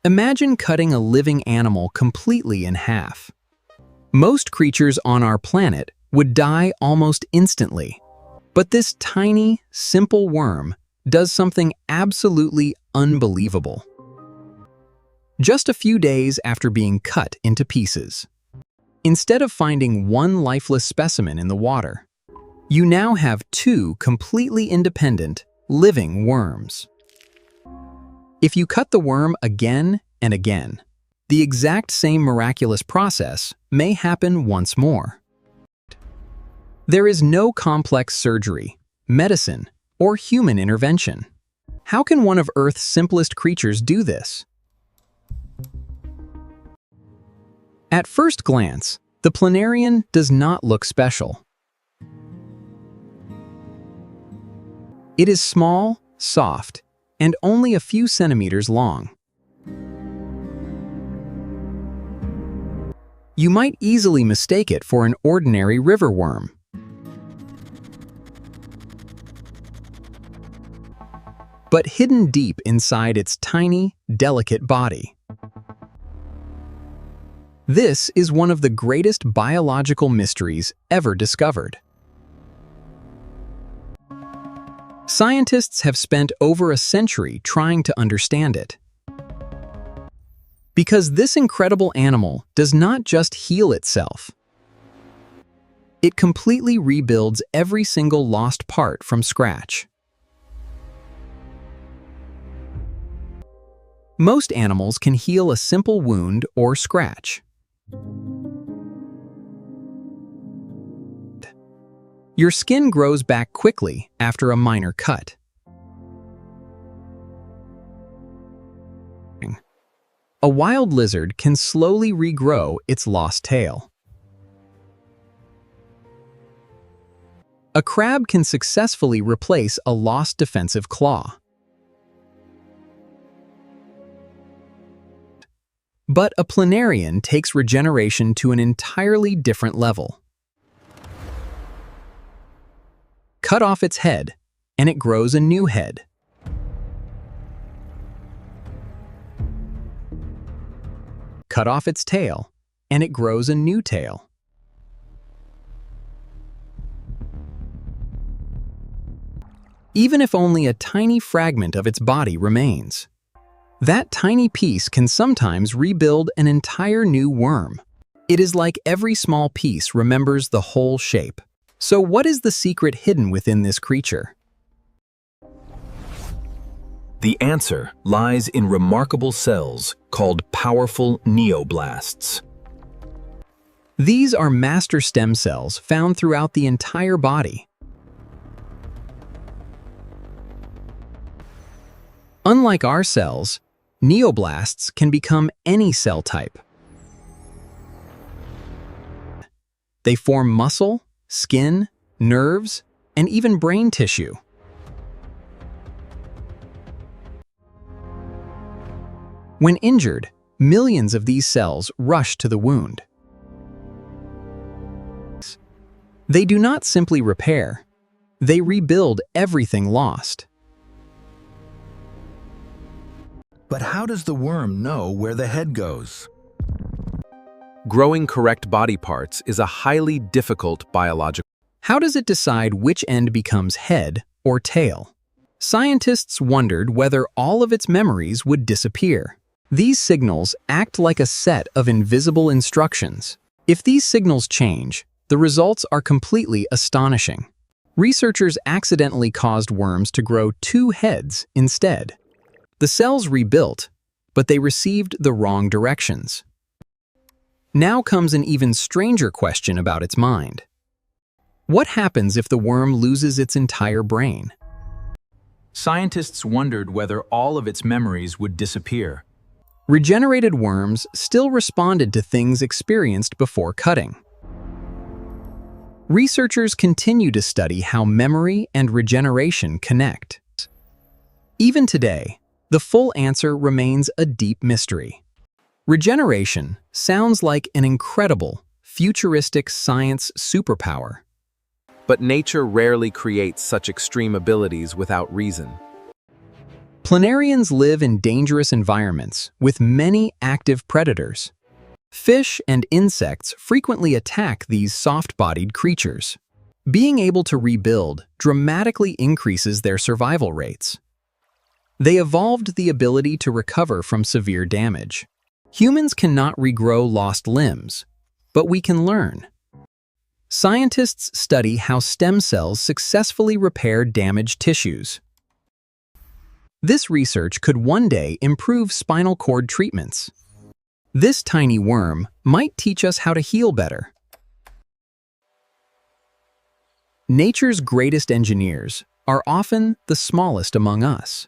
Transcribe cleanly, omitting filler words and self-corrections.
Imagine cutting a living animal completely in half. Most creatures on our planet would die almost instantly. But this tiny, simple worm does something absolutely unbelievable. Just a few days after being cut into pieces, instead of finding one lifeless specimen in the water, you now have two completely independent, living worms. If you cut the worm again and again, the exact same miraculous process may happen once more. There is no complex surgery, medicine, or human intervention. How can one of Earth's simplest creatures do this? At first glance, the Planarian does not look special. It is small, soft, and only a few centimeters long. You might easily mistake it for an ordinary river worm. But hidden deep inside its tiny, delicate body, this is one of the greatest biological mysteries ever discovered. Scientists have spent over a century trying to understand it. Because this incredible animal does not just heal itself. It completely rebuilds every single lost part from scratch. Most animals can heal a simple wound or scratch. Your skin grows back quickly after a minor cut. A wild lizard can slowly regrow its lost tail. A crab can successfully replace a lost defensive claw. But a planarian takes regeneration to an entirely different level. Cut off its head, and it grows a new head. Cut off its tail, and it grows a new tail. Even if only a tiny fragment of its body remains, that tiny piece can sometimes rebuild an entire new worm. It is like every small piece remembers the whole shape. So what is the secret hidden within this creature? The answer lies in remarkable cells called powerful neoblasts. These are master stem cells found throughout the entire body. Unlike our cells, neoblasts can become any cell type. They form muscle, skin, nerves, and even brain tissue. When injured, millions of these cells rush to the wound. They do not simply repair, they rebuild everything lost. But how does the worm know where the head goes? Growing correct body parts is a highly difficult biological. How does it decide which end becomes head or tail? Scientists wondered whether all of its memories would disappear. These signals act like a set of invisible instructions. If these signals change, the results are completely astonishing. Researchers accidentally caused worms to grow two heads instead. The cells rebuilt, but they received the wrong directions. Now comes an even stranger question about its mind. What happens if the worm loses its entire brain? Scientists wondered whether all of its memories would disappear. Regenerated worms still responded to things experienced before cutting. Researchers continue to study how memory and regeneration connect. Even today, the full answer remains a deep mystery. Regeneration sounds like an incredible, futuristic science superpower. But nature rarely creates such extreme abilities without reason. Planarians live in dangerous environments with many active predators. Fish and insects frequently attack these soft-bodied creatures. Being able to rebuild dramatically increases their survival rates. They evolved the ability to recover from severe damage. Humans cannot regrow lost limbs, but we can learn. Scientists study how stem cells successfully repair damaged tissues. This research could one day improve spinal cord treatments. This tiny worm might teach us how to heal better. Nature's greatest engineers are often the smallest among us.